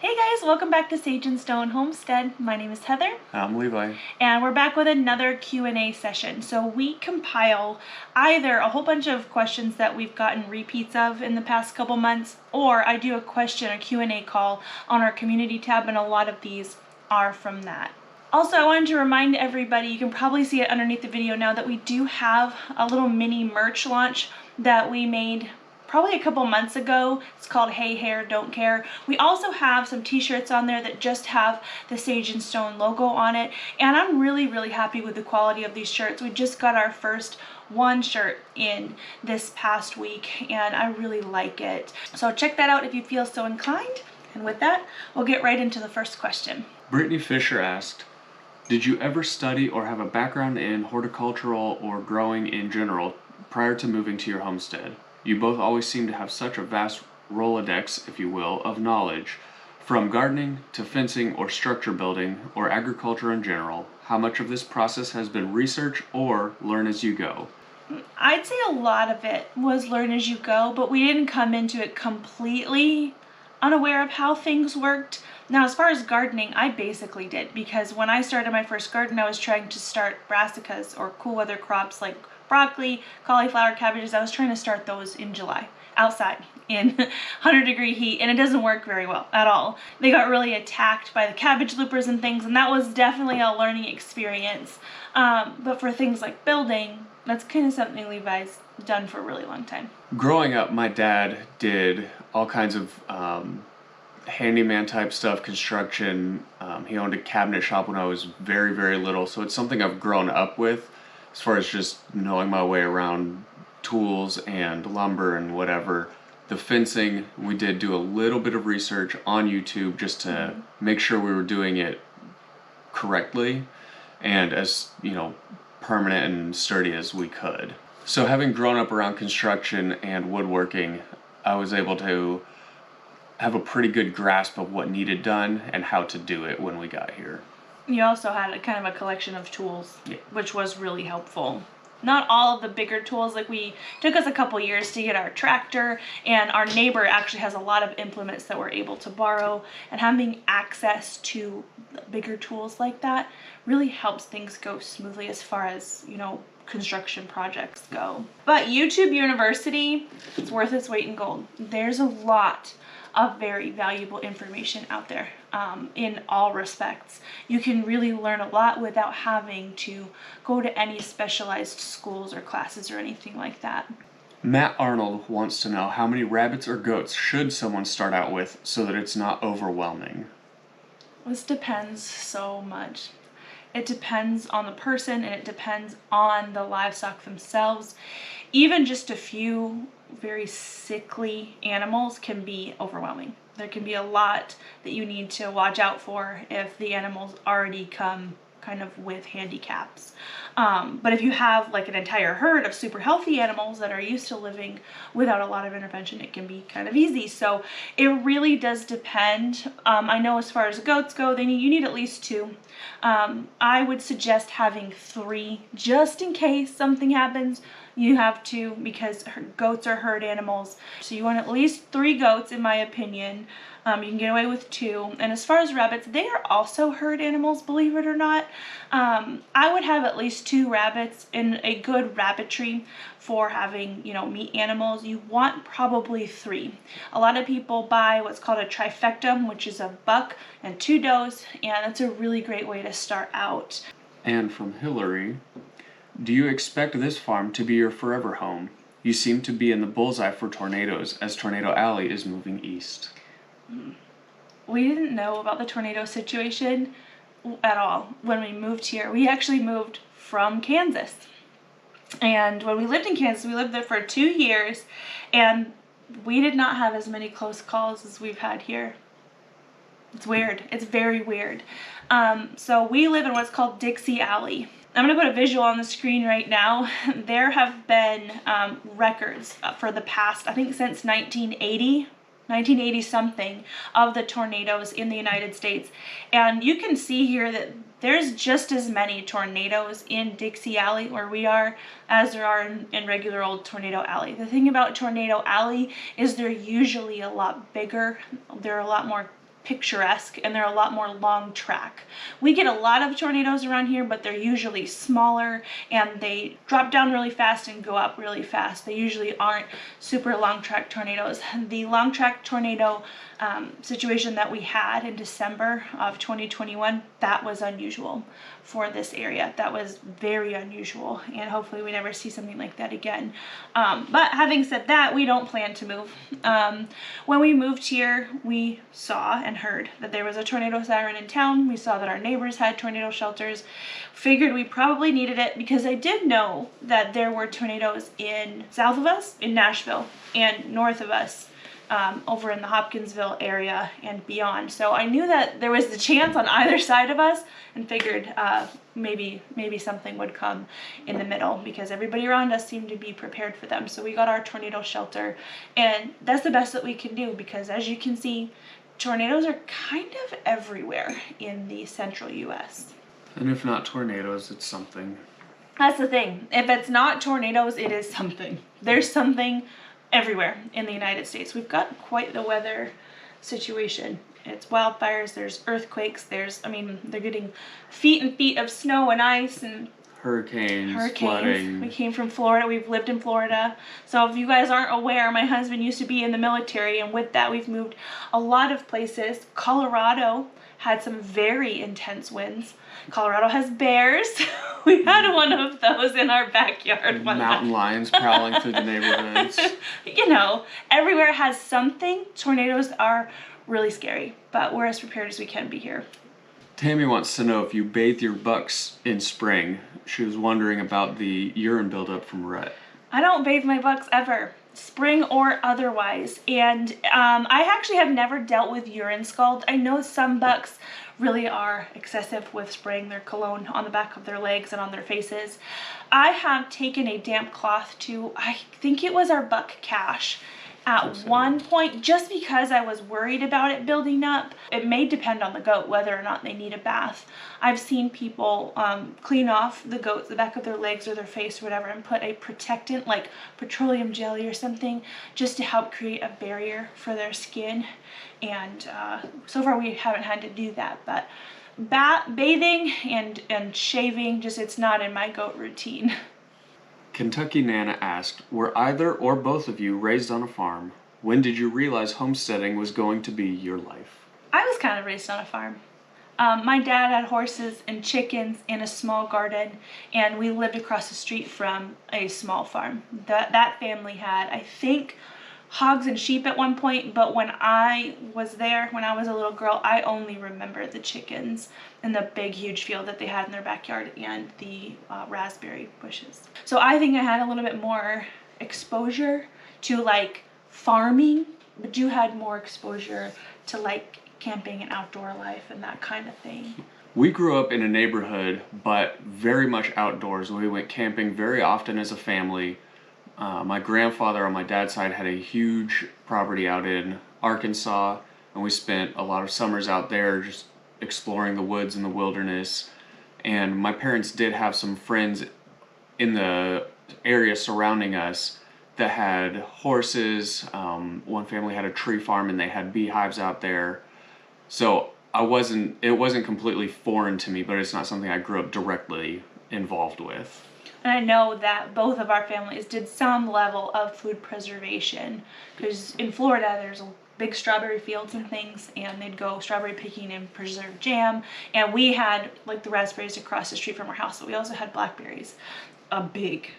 Hey guys, welcome back to Sage and Stone Homestead. My name is Heather. I'm Levi. And we're back with another Q&A session. So we compile either a whole bunch of questions that we've gotten repeats of in the past couple months, or I do a Q&A call on our community tab, and a lot of these are from that. Also, I wanted to remind everybody, you can probably see it underneath the video now, that we do have a little mini merch launch that we made probably a couple months ago. It's called Hey Hair Don't Care. We also have some t-shirts on there that just have the Sage and Stone logo on it, and I'm really happy with the quality of these shirts. We just got our first one shirt in this past week and I really like it. So check that out if you feel so inclined. And with that, we'll get right into the first question. Brittany Fisher asked, did you ever study or have a background in horticultural or growing in general prior to moving to your homestead? You both always seem to have such a vast Rolodex, if you will, of knowledge, from gardening to fencing or structure building or agriculture in general. How much of this process has been research or learn as you go? I'd say a lot of it was learn as you go, but we didn't come into it completely unaware of how things worked. Now, as far as gardening, I basically did, because when I started my first garden, I was trying to start brassicas or cool weather crops like broccoli, cauliflower, cabbages. I was trying to start those in July, outside in 100-degree heat, and it doesn't work very well at all. They got really attacked by the cabbage loopers and things, and that was definitely a learning experience. But for things like building, that's kind of something Levi's done for a really long time. Growing up, my dad did all kinds of handyman type stuff, construction. He owned a cabinet shop when I was very little, so it's something I've grown up with as far as just knowing my way around tools and lumber and whatever. The fencing, we did do a little bit of research on YouTube just to make sure we were doing it correctly and as, permanent and sturdy as we could. So having grown up around construction and woodworking, I was able to have a pretty good grasp of what needed done and how to do it when we got here. You also had a kind of a collection of tools, which was really helpful. Not all of the bigger tools, took us a couple years to get our tractor, and our neighbor actually has a lot of implements that we're able to borrow, and having access to bigger tools like that really helps things go smoothly as far as, construction projects go. But YouTube University, it's worth its weight in gold. There's a lot of very valuable information out there in all respects. You can really learn a lot without having to go to any specialized schools or classes or anything like that. Matt Arnold wants to know how many rabbits or goats should someone start out with so that it's not overwhelming? This depends so much. It depends on the person, and it depends on the livestock themselves. Even just a few very sickly animals can be overwhelming. There can be a lot that you need to watch out for if the animals already come kind of with handicaps. But if you have like an entire herd of super healthy animals that are used to living without a lot of intervention, it can be kind of easy. So it really does depend. I know as far as goats go, you need at least 2. I would suggest having 3 just in case something happens. You have 2 because goats are herd animals. So you want at least 3 goats, in my opinion. You can get away with 2. And as far as rabbits, they are also herd animals, believe it or not. I would have at least 2 rabbits in a good rabbitry for having, meat animals. You want probably 3. A lot of people buy what's called a trifecta, which is a buck and 2 does, and that's a really great way to start out. And from Hillary, do you expect this farm to be your forever home? You seem to be in the bullseye for tornadoes as Tornado Alley is moving east. We didn't know about the tornado situation at all when we moved here. We actually moved from Kansas. And when we lived in Kansas, we lived there for 2 years, and we did not have as many close calls as we've had here. It's weird. It's very weird. So we live in what's called Dixie Alley. I'm going to put a visual on the screen right now. There have been records for the past, I think since 1980 something, of the tornadoes in the United States. And you can see here that there's just as many tornadoes in Dixie Alley where we are as there are in regular old Tornado Alley. The thing about Tornado Alley is they're usually a lot bigger. They're a lot more picturesque and they're a lot more long track. We get a lot of tornadoes around here, but they're usually smaller and they drop down really fast and go up really fast. They usually aren't super long track tornadoes. The long track tornado situation that we had in December of 2021, that was unusual for this area. That was very unusual, and hopefully we never see something like that again. But having said that, we don't plan to move. When we moved here, we saw and heard that there was a tornado siren in town. We saw that our neighbors had tornado shelters. Figured we probably needed it because I did know that there were tornadoes in south of us, in Nashville, and north of us, over in the Hopkinsville area and beyond. So I knew that there was the chance on either side of us, and figured maybe something would come in the middle because everybody around us seemed to be prepared for them. So we got our tornado shelter, and that's the best that we can do because, as you can see, tornadoes are kind of everywhere in the central US. And if not tornadoes, it's something. That's the thing. If it's not tornadoes, it is something. There's something everywhere in the United States. We've got quite the weather situation. It's wildfires, there's earthquakes, they're getting feet and feet of snow and ice and hurricanes, flooding. We came from Florida. We've lived in Florida. So if you guys aren't aware, my husband used to be in the military, and with that we've moved a lot of places. Colorado had some very intense winds. Colorado has bears. We had one of those in our backyard one Mountain night. Lions prowling through the neighborhoods. Everywhere has something. Tornadoes are really scary, but we're as prepared as we can be here. Tammy wants to know if you bathe your bucks in spring. She was wondering about the urine buildup from rut. I don't bathe my bucks ever, spring or otherwise, and I actually have never dealt with urine scald. I know some bucks really are excessive with spraying their cologne on the back of their legs and on their faces. I have taken a damp cloth to, I think it was our buck cache, at one point, just because I was worried about it building up. It may depend on the goat whether or not they need a bath. I've seen people clean off the goats, the back of their legs or their face or whatever, and put a protectant like petroleum jelly or something just to help create a barrier for their skin. And so far we haven't had to do that, but bathing and shaving, it's not in my goat routine. Kentucky Nana asked, were either or both of you raised on a farm? When did you realize homesteading was going to be your life? I was kind of raised on a farm. My dad had horses and chickens in a small garden, and we lived across the street from a small farm. That family had, I think, hogs and sheep at one point, but when I was there, when I was a little girl, I only remember the chickens and the big huge field that they had in their backyard and the raspberry bushes. So I think I had a little bit more exposure to like farming, but you had more exposure to like camping and outdoor life and that kind of thing. We grew up in a neighborhood, but very much outdoors. We went camping very often as a family. My grandfather on my dad's side had a huge property out in Arkansas, and we spent a lot of summers out there just exploring the woods and the wilderness. And my parents did have some friends in the area surrounding us that had horses. One family had a tree farm and they had beehives out there. So it wasn't completely foreign to me, but it's not something I grew up directly involved with. And I know that both of our families did some level of food preservation, because in Florida there's big strawberry fields and things, and they'd go strawberry picking and preserve jam. And we had like the raspberries across the street from our house, but we also had blackberries. A big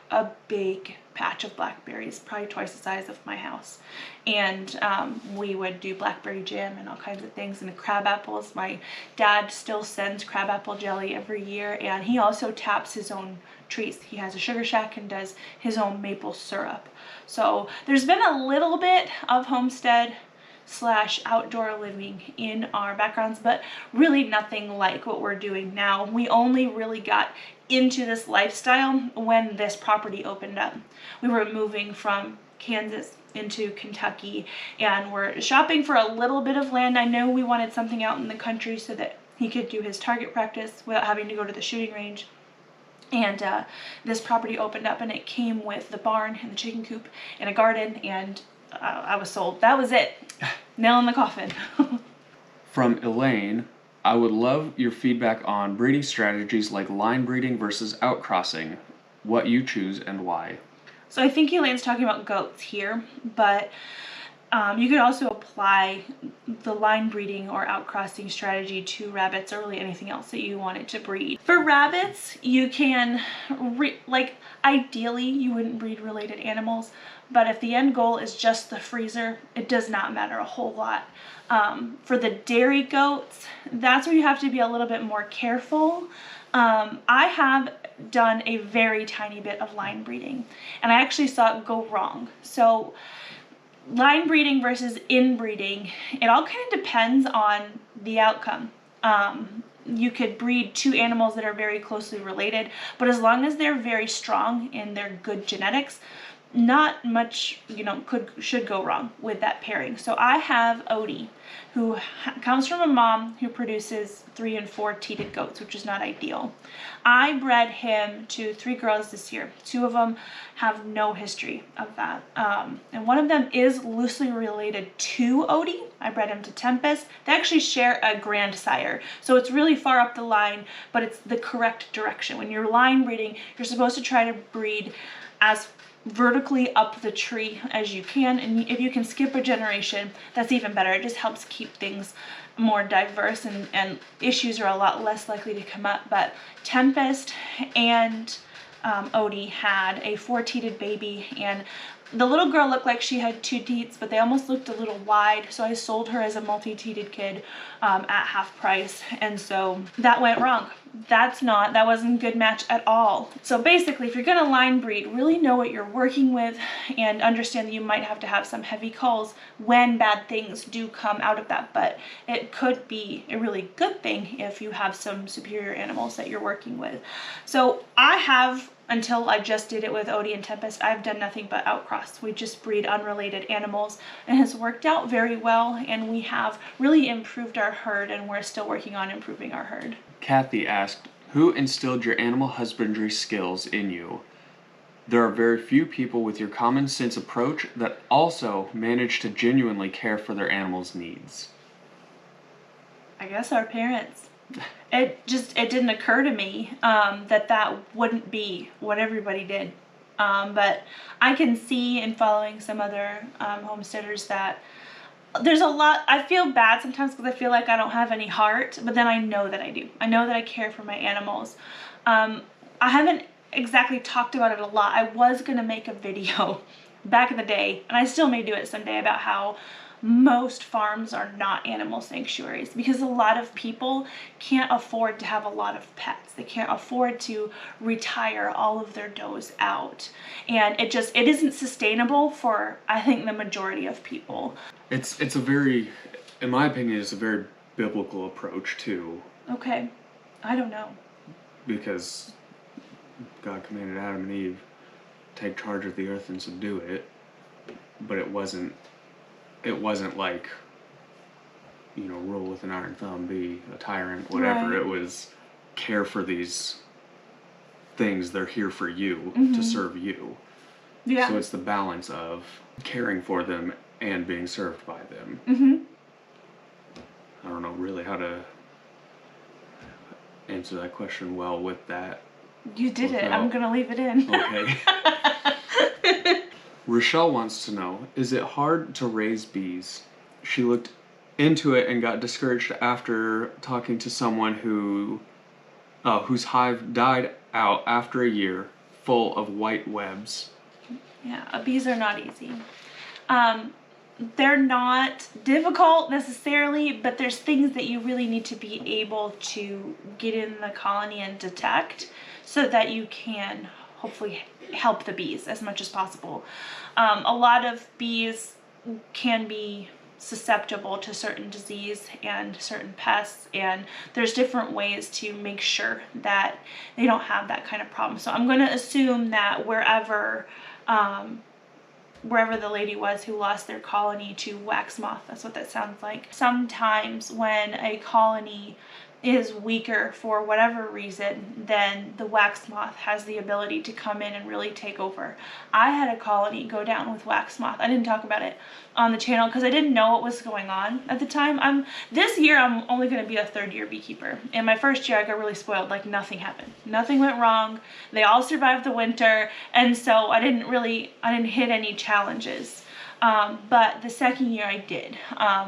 patch of blackberries, probably twice the size of my house. And we would do blackberry jam and all kinds of things. And the crab apples, my dad still sends crab apple jelly every year, and he also taps his own trees. He has a sugar shack and does his own maple syrup. So there's been a little bit of homestead / outdoor living in our backgrounds, but really nothing like what we're doing now. We only really got into this lifestyle when this property opened up. We were moving from Kansas into Kentucky, and we're shopping for a little bit of land. I know we wanted something out in the country so that he could do his target practice without having to go to the shooting range. And this property opened up, and it came with the barn and the chicken coop and a garden, and I was sold. That was it. Nail in the coffin. From Elaine, I would love your feedback on breeding strategies like line breeding versus outcrossing, what you choose and why. So I think Elaine's talking about goats here, but you could also apply the line breeding or outcrossing strategy to rabbits or really anything else that you wanted to breed. For rabbits, you can, ideally you wouldn't breed related animals, but if the end goal is just the freezer, it does not matter a whole lot. For the dairy goats, that's where you have to be a little bit more careful. I have done a very tiny bit of line breeding, and I actually saw it go wrong. So line breeding versus inbreeding, it all kind of depends on the outcome. You could breed two animals that are very closely related, but as long as they're very strong and they're good genetics, not much, should go wrong with that pairing. So I have Odie, who comes from a mom who produces 3 and 4 teated goats, which is not ideal. I bred him to 3 girls this year. 2 of them have no history of that. And one of them is loosely related to Odie. I bred him to Tempest. They actually share a grandsire. So it's really far up the line, but it's the correct direction. When you're line breeding, you're supposed to try to breed as vertically up the tree as you can, and if you can skip a generation, that's even better. It just helps keep things more diverse, and issues are a lot less likely to come up. But Tempest and Odie had a 4-teated baby, and the little girl looked like she had 2 teats, but they almost looked a little wide, so I sold her as a multi-teated kid at half price, and so that went wrong. That wasn't a good match at all. So basically, if you're gonna line breed, really know what you're working with and understand that you might have to have some heavy culls when bad things do come out of that, but it could be a really good thing if you have some superior animals that you're working with. So I have, until I just did it with Odie and Tempest, I've done nothing but outcross. We just breed unrelated animals, and it has worked out very well, and we have really improved our herd, and we're still working on improving our herd. Kathy asked, who instilled your animal husbandry skills in you? There are very few people with your common sense approach that also manage to genuinely care for their animals' needs. I guess our parents. It didn't occur to me that wouldn't be what everybody did. But I can see in following some other homesteaders that there's a lot. I feel bad sometimes because I feel like I don't have any heart, but then I know that I do. I know that I care for my animals. I haven't exactly talked about it a lot. I was going to make a video back in the day, and I still may do it someday, about how most farms are not animal sanctuaries because a lot of people can't afford to have a lot of pets. They can't afford to retire all of their does out, and it isn't sustainable for, I think, the majority of people. It's a very, in my opinion, it's a very biblical approach too. Okay, I don't know. Because God commanded Adam and Eve, take charge of the earth and subdue it, but it wasn't like, rule with an iron thumb, be a tyrant, whatever. Right. It was care for these things. They're here for you, to serve you. Yeah. So it's the balance of caring for them and being served by them. I don't know really how to answer that question well with that. You did it. I'm going to leave it in. Okay. Rochelle wants to know, is it hard to raise bees? She looked into it and got discouraged after talking to someone whose hive died out after a year, full of white webs. Yeah, bees are not easy. They're not difficult necessarily, but there's things that you really need to be able to get in the colony and detect so that you can hopefully help the bees as much as possible. A lot of bees can be susceptible to certain disease and certain pests, and there's different ways to make sure that they don't have that kind of problem. So I'm going to assume that wherever the lady was who lost their colony to wax moth, that's what that sounds like. Sometimes when a colony is weaker for whatever reason, then the wax moth has the ability to come in and really take over. I had a colony go down with wax moth. I didn't talk about it on the channel because I didn't know what was going on at the time. This year I'm only going to be a 3rd-year beekeeper. In my first year I got really spoiled. Like, nothing happened. Nothing went wrong. They all survived the winter, and so I didn't hit any challenges. But the 2nd year I did.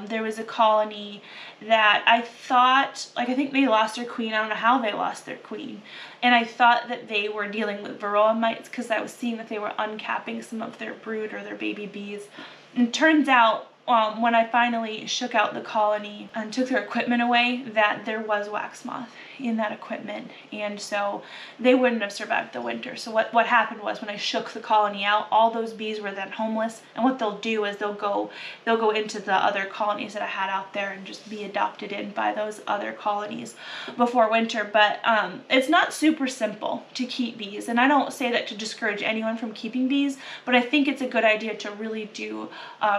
There was a colony that I thought, like, I think they lost their queen. I don't know how they lost their queen. And I thought that they were dealing with varroa mites because I was seeing that they were uncapping some of their brood or their baby bees. And it turns out, when I finally shook out the colony and took their equipment away, that there was wax moth in that equipment, and so they wouldn't have survived the winter. So what happened was, when I shook the colony out, all those bees were then homeless, and what they'll do is they'll go into the other colonies that I had out there and just be adopted in by those other colonies before winter. But it's not super simple to keep bees, and I don't say that to discourage anyone from keeping bees, but I think it's a good idea to really do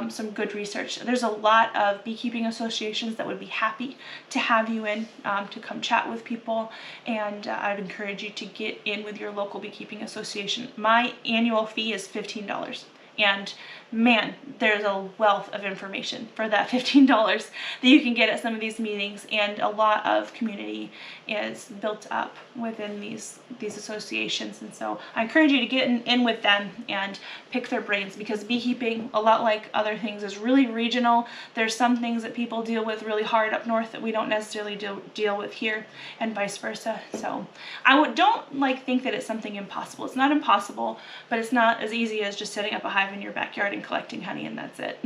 some good research. There's a lot of beekeeping associations that would be happy to have you in to come chat with people, and I'd encourage you to get in with your local beekeeping association. My annual fee is $15, and man, there's a wealth of information for that $15 that you can get at some of these meetings, and a lot of community is built up within these associations. And so I encourage you to get in with them and pick their brains, because beekeeping, a lot like other things, is really regional. There's some things that people deal with really hard up north that we don't necessarily deal with here, and vice versa. So don't think that it's something impossible. It's not impossible, but it's not as easy as just setting up a hive in your backyard and collecting honey, and that's it.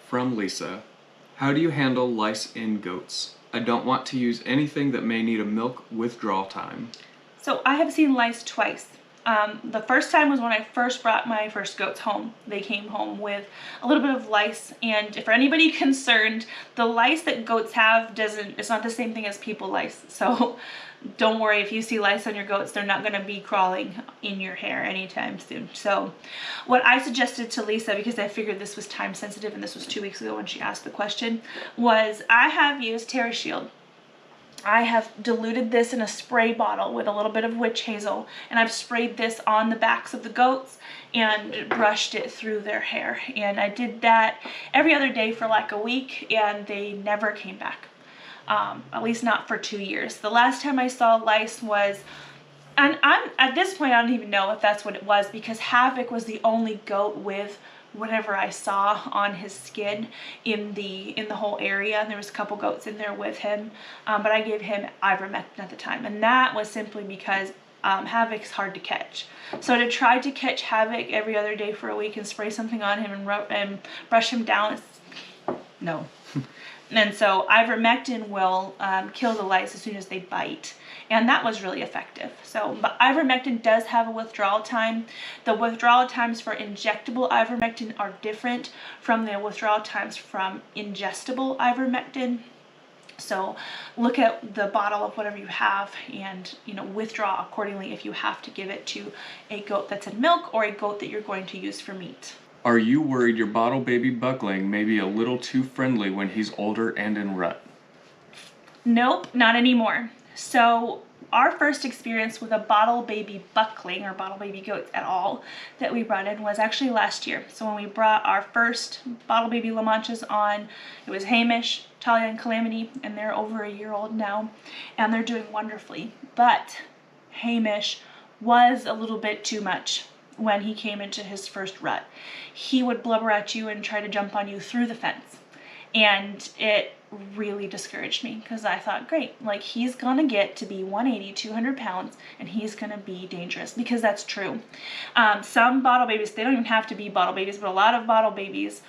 From Lisa, how do you handle lice in goats? I don't want to use anything that may need a milk withdrawal time. So I have seen lice twice. The first time was when I first brought my first goats home. They came home with a little bit of lice, and for anybody concerned, the lice that goats have it's not the same thing as people lice. So don't worry if you see lice on your goats, they're not going to be crawling in your hair anytime soon. So what I suggested to Lisa, because I figured this was time sensitive and this was 2 weeks ago when she asked the question, was I have used Terra Shield. I have diluted this in a spray bottle with a little bit of witch hazel, and I've sprayed this on the backs of the goats and brushed it through their hair. And I did that every other day for like a week, and they never came back. At least not for 2 years. The last time I saw lice was, and at this point I don't even know if that's what it was, because Havoc was the only goat with whatever I saw on his skin in the whole area. There was a couple goats in there with him, but I gave him ivermectin at the time, and that was simply because Havoc's hard to catch. So to try to catch Havoc every other day for a week and spray something on him and brush him down, no. And so ivermectin will kill the lice as soon as they bite, and that was really effective. So, but ivermectin does have a withdrawal time. The withdrawal times for injectable ivermectin are different from the withdrawal times from ingestible ivermectin. So look at the bottle of whatever you have and, withdraw accordingly if you have to give it to a goat that's in milk or a goat that you're going to use for meat. Are you worried your bottle baby buckling may be a little too friendly when he's older and in rut? Nope, not anymore. So our first experience with a bottle baby buckling or bottle baby goats at all that we brought in was actually last year. So when we brought our first bottle baby La Manchas on, it was Hamish, Talia, and Calamity, and they're over a year old now, and they're doing wonderfully. But Hamish was a little bit too much when he came into his first rut. He would blubber at you and try to jump on you through the fence. And it really discouraged me because I thought, great, like he's gonna get to be 180, 200 pounds and he's gonna be dangerous, because that's true. Some bottle babies, they don't even have to be bottle babies, but a lot of bottle babies,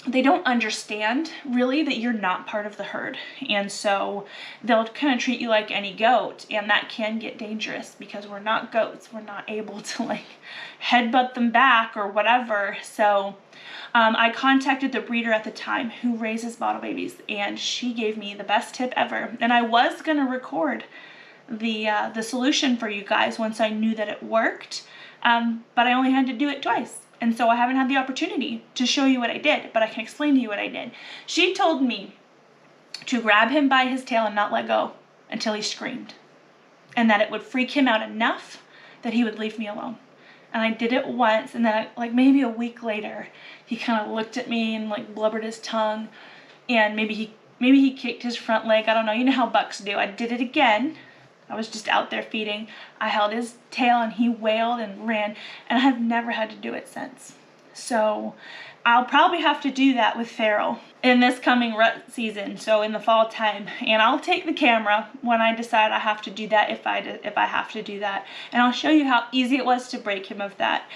they don't understand really that you're not part of the herd, and so they'll kind of treat you like any goat, and that can get dangerous because we're not goats. We're not able to like headbutt them back or whatever. So I contacted the breeder at the time who raises bottle babies, and she gave me the best tip ever. And I was gonna record the solution for you guys once I knew that it worked, but I only had to do it twice. And so I haven't had the opportunity to show you what I did, but I can explain to you what I did. She told me to grab him by his tail and not let go until he screamed. And that it would freak him out enough that he would leave me alone. And I did it once, and then like maybe a week later, he kind of looked at me and like blubbered his tongue, and maybe he kicked his front leg. I don't know. You know how bucks do. I did it again. I was just out there feeding. I held his tail and he wailed and ran, and I have never had to do it since. So I'll probably have to do that with Farrell in this coming rut season, so in the fall time. And I'll take the camera when I decide I have to do that, if I have to do that. And I'll show you how easy it was to break him of that.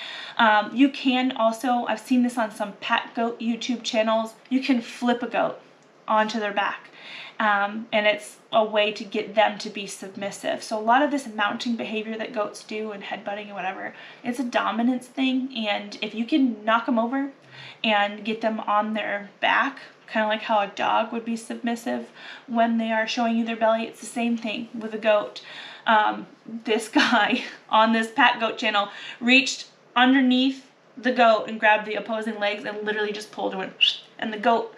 You can also, I've seen this on some pat goat YouTube channels, you can flip a goat onto their back. And it's a way to get them to be submissive. So a lot of this mounting behavior that goats do and headbutting and whatever, it's a dominance thing. And if you can knock them over and get them on their back, kind of like how a dog would be submissive when they are showing you their belly, it's the same thing with a goat. This guy on this pat goat channel reached underneath the goat and grabbed the opposing legs and literally just pulled him, and the goat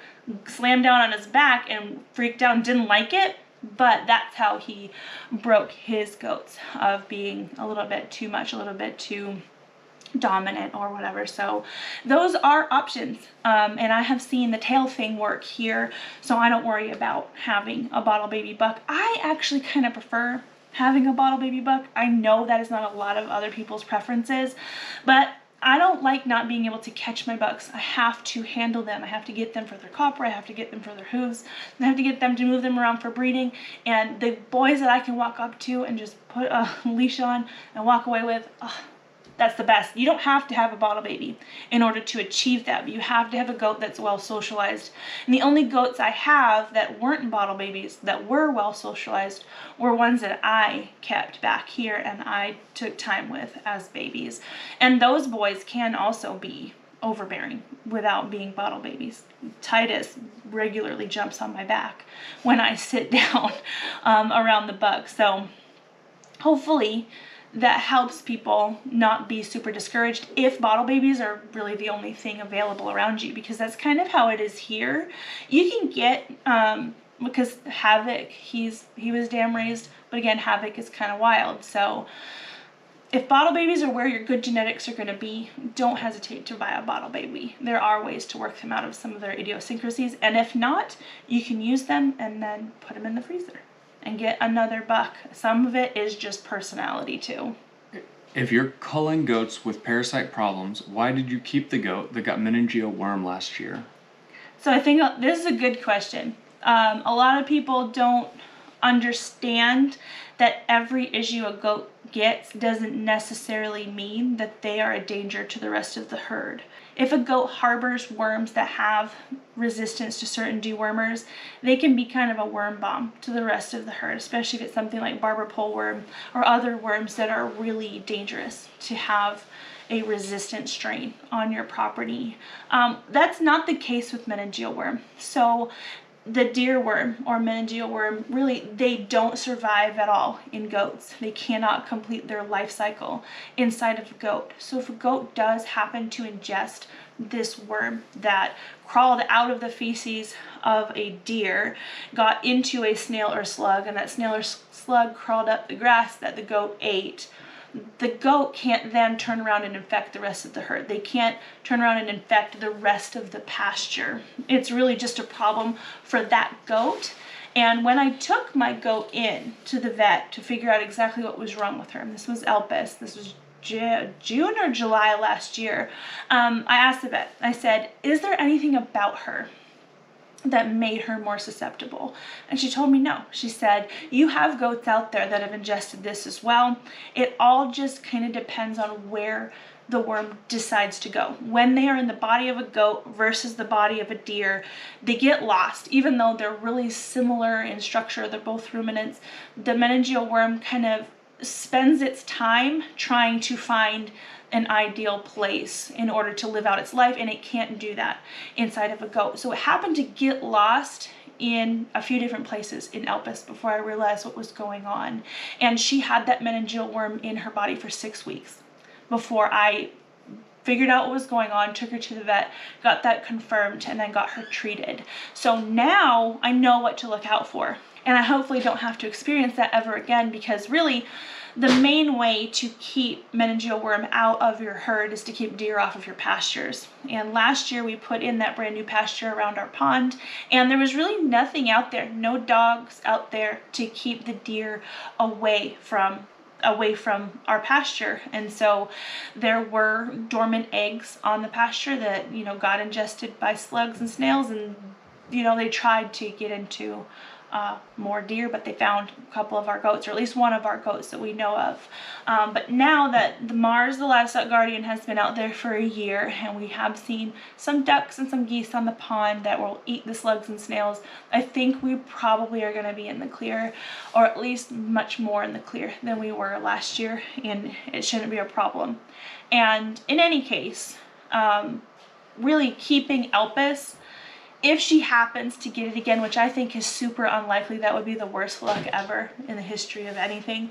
slammed down on his back and freaked out and didn't like it. But that's how he broke his goats, of being a little bit too much, a little bit too dominant or whatever. So those are options, and I have seen the tail thing work here, so I don't worry about having a bottle baby buck. I actually kind of prefer having a bottle baby buck. I know that is not a lot of other people's preferences, but I don't like not being able to catch my bucks. I have to handle them. I have to get them for their copper. I have to get them for their hooves. I have to get them to move them around for breeding. And the boys that I can walk up to and just put a leash on and walk away with, that's the best. You don't have to have a bottle baby in order to achieve that, but you have to have a goat that's well socialized. And the only goats I have that weren't bottle babies that were well socialized were ones that I kept back here and I took time with as babies. And those boys can also be overbearing without being bottle babies. Titus regularly jumps on my back when I sit down around the buck. So hopefully that helps people not be super discouraged if bottle babies are really the only thing available around you, because that's kind of how it is here. You can get, because Havoc, he was dam raised, but again, Havoc is kind of wild. So if bottle babies are where your good genetics are going to be, don't hesitate to buy a bottle baby. There are ways to work them out of some of their idiosyncrasies, and if not, you can use them and then put them in the freezer and get another buck. Some of it is just personality too. If you're culling goats with parasite problems, why did you keep the goat that got meningeal worm last year? So I think this is a good question. A lot of people don't understand that every issue a goat gets doesn't necessarily mean that they are a danger to the rest of the herd. If a goat harbors worms that have resistance to certain dewormers, they can be kind of a worm bomb to the rest of the herd, especially if it's something like barber pole worm or other worms that are really dangerous to have a resistant strain on your property. That's not the case with meningeal worm. So the deer worm or meningeal worm, really, they don't survive at all in goats. They cannot complete their life cycle inside of a goat. So if a goat does happen to ingest this worm that crawled out of the feces of a deer, got into a snail or slug, and that snail or slug crawled up the grass that the goat ate, the goat can't then turn around and infect the rest of the herd. They can't turn around and infect the rest of the pasture. It's really just a problem for that goat. And when I took my goat in to the vet to figure out exactly what was wrong with her, and this was Elpis, this was June or July last year, I asked the vet, I said, is there anything about her that made her more susceptible? And she told me no. She said, you have goats out there that have ingested this as well. It all just kind of depends on where the worm decides to go. When they are in the body of a goat versus the body of a deer, they get lost. Even though they're really similar in structure, they're both ruminants, the meningeal worm kind of spends its time trying to find an ideal place in order to live out its life, and it can't do that inside of a goat. So it happened to get lost in a few different places in Elpis before I realized what was going on. And she had that meningeal worm in her body for 6 weeks before I figured out what was going on, took her to the vet, got that confirmed, and then got her treated. So now I know what to look out for. And I hopefully don't have to experience that ever again, because really the main way to keep meningeal worm out of your herd is to keep deer off of your pastures. And last year we put in that brand new pasture around our pond, and there was really nothing out there, no dogs out there to keep the deer away from our pasture. And so there were dormant eggs on the pasture that, you know, got ingested by slugs and snails, and, you know, they tried to get into more deer, but they found a couple of our goats, or at least one of our goats that we know of. But now that the Mars, the livestock guardian, has been out there for a year, and we have seen some ducks and some geese on the pond that will eat the slugs and snails, I think we probably are going to be in the clear, or at least much more in the clear than we were last year, and it shouldn't be a problem. And in any case, really keeping Elpis, if she happens to get it again, which I think is super unlikely, that would be the worst luck ever in the history of anything,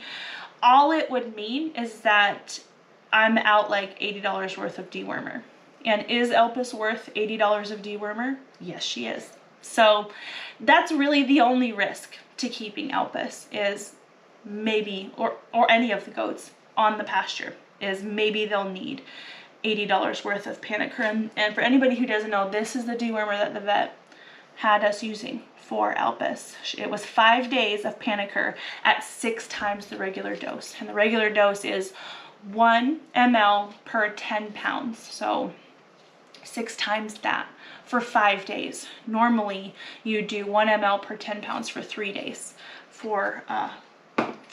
all it would mean is that I'm out like $80 worth of dewormer. And is Elpis worth $80 of dewormer? Yes, she is. So that's really the only risk to keeping Elpis, is maybe, or any of the goats on the pasture, is maybe they'll need $80 worth of panicum. And for anybody who doesn't know, this is the dewormer that the vet had us using for Elpis. It was 5 days of panicum at 6 times the regular dose. And the regular dose is 1 ml per 10 pounds. So 6 times that for 5 days. Normally you do 1 ml per 10 pounds for 3 days for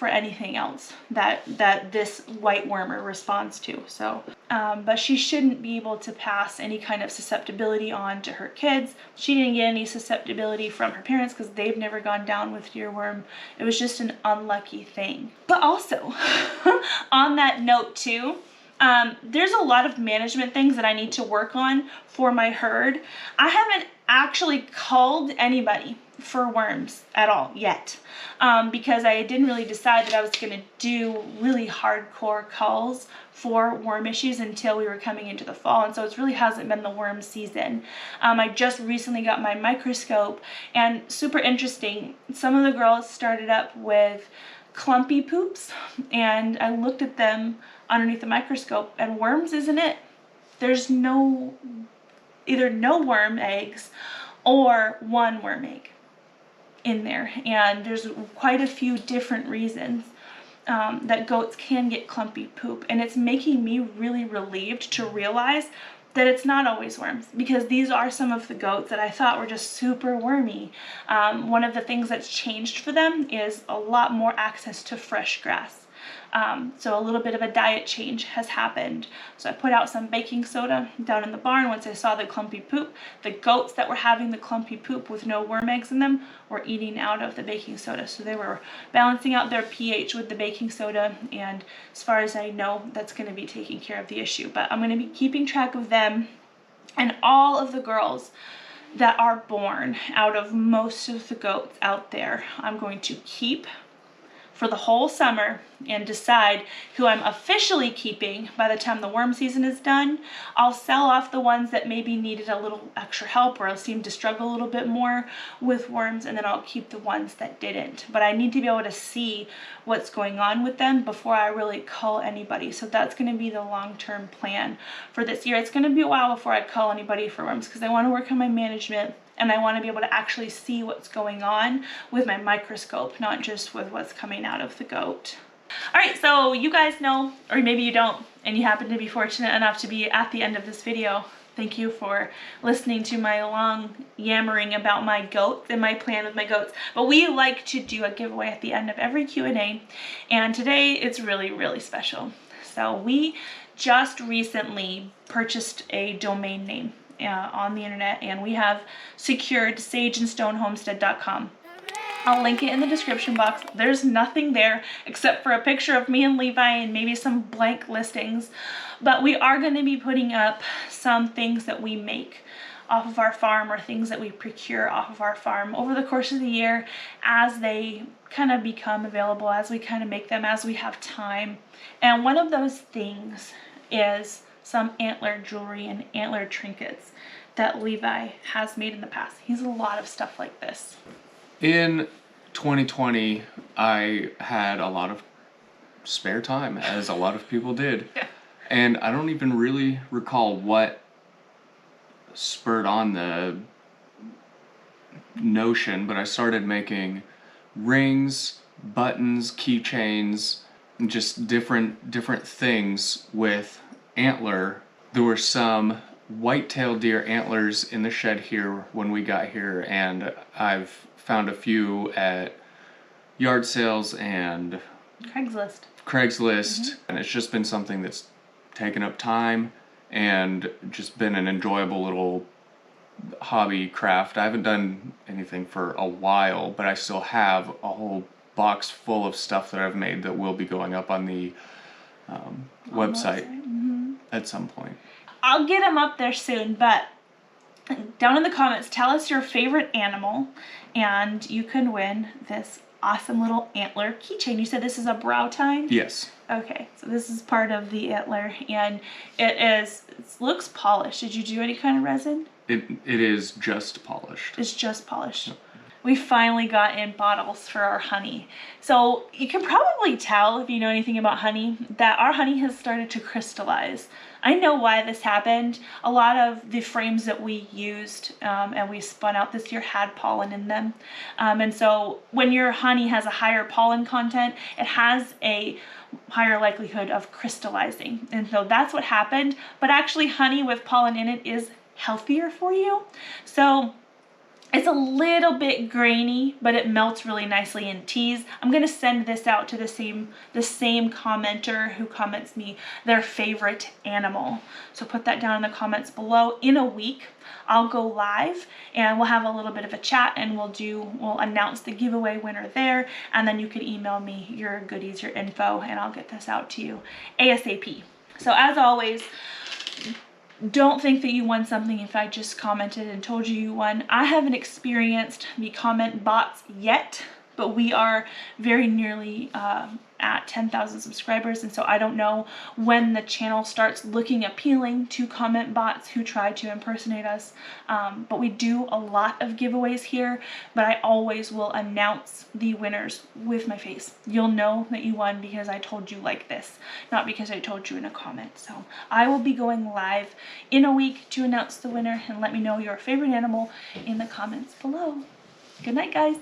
anything else that this white wormer responds to. So, but she shouldn't be able to pass any kind of susceptibility on to her kids. She didn't get any susceptibility from her parents because they've never gone down with deerworm. It was just an unlucky thing. But also, on that note too, there's a lot of management things that I need to work on for my herd. I haven't actually culled anybody for worms at all yet, because I didn't really decide that I was going to do really hardcore culls for worm issues until we were coming into the fall, and so it really hasn't been the worm season. I just recently got my microscope, and super interesting, some of the girls started up with clumpy poops, and I looked at them underneath the microscope, and worms isn't it. There's either no worm eggs or one worm egg in there, and there's quite a few different reasons that goats can get clumpy poop, and it's making me really relieved to realize that it's not always worms, because these are some of the goats that I thought were just super wormy. One of the things that's changed for them is a lot more access to fresh grass. So a little bit of a diet change has happened. So I put out some baking soda down in the barn once I saw the clumpy poop. The goats that were having the clumpy poop with no worm eggs in them were eating out of the baking soda. So they were balancing out their pH with the baking soda, and as far as I know, that's going to be taking care of the issue. But I'm going to be keeping track of them and all of the girls that are born out of most of the goats out there. I'm going to keep for the whole summer and decide who I'm officially keeping by the time the worm season is done. I'll sell off the ones that maybe needed a little extra help or seemed to struggle a little bit more with worms, and then I'll keep the ones that didn't. But I need to be able to see what's going on with them before I really cull anybody. So that's going to be the long-term plan for this year. It's going to be a while before I cull anybody for worms because I want to work on my management, and I want to be able to actually see what's going on with my microscope, not just with what's coming out of the goat. All right, so you guys know, or maybe you don't, and you happen to be fortunate enough to be at the end of this video. Thank you for listening to my long yammering about my goats and my plan with my goats. But we like to do a giveaway at the end of every Q&A, and today it's really, really special. So we just recently purchased a domain name on the internet, and we have secured sageandstonehomestead.com. I'll link it in the description box. There's nothing there except for a picture of me and Levi and maybe some blank listings, but we are going to be putting up some things that we make off of our farm, or things that we procure off of our farm over the course of the year as they kind of become available, as we kind of make them, as we have time. And one of those things is some antler jewelry and antler trinkets that Levi has made in the past. He has a lot of stuff like this. In 2020, I had a lot of spare time, as a lot of people did. Yeah. And I don't even really recall what spurred on the notion, but I started making rings, buttons, keychains, just different things with antler. There were some white-tailed deer antlers in the shed here when we got here, and I've found a few at yard sales and Craigslist, and it's just been something that's taken up time and just been an enjoyable little hobby craft. I haven't done anything for a while, but I still have a whole box full of stuff that I've made that will be going up on the website at some point. I'll get them up there soon, but down in the comments, tell us your favorite animal, and you can win this awesome little antler keychain. You said this is a brow tine? Yes. Okay, so this is part of the antler, and it looks polished. Did you do any kind of resin? It is just polished. It's just polished. We finally got in bottles for our honey. So you can probably tell, if you know anything about honey, that our honey has started to crystallize. I know why this happened. A lot of the frames that we used and we spun out this year had pollen in them. And so when your honey has a higher pollen content, it has a higher likelihood of crystallizing. And so that's what happened. But actually honey with pollen in it is healthier for you. So it's a little bit grainy, but it melts really nicely in teas. I'm gonna send this out to the same commenter who comments me their favorite animal. So put that down in the comments below. In a week, I'll go live and we'll have a little bit of a chat, and we'll announce the giveaway winner there, and then you can email me your goodies, your info, and I'll get this out to you ASAP. So as always, don't think that you won something if I just commented and told you won. I haven't experienced the comment bots yet, but we are very nearly at 10,000 subscribers, and so I don't know when the channel starts looking appealing to comment bots who try to impersonate us. But we do a lot of giveaways here, but I always will announce the winners with my face. You'll know that you won because I told you like this, not because I told you in a comment. So I will be going live in a week to announce the winner, and let me know your favorite animal in the comments below. Good night, guys.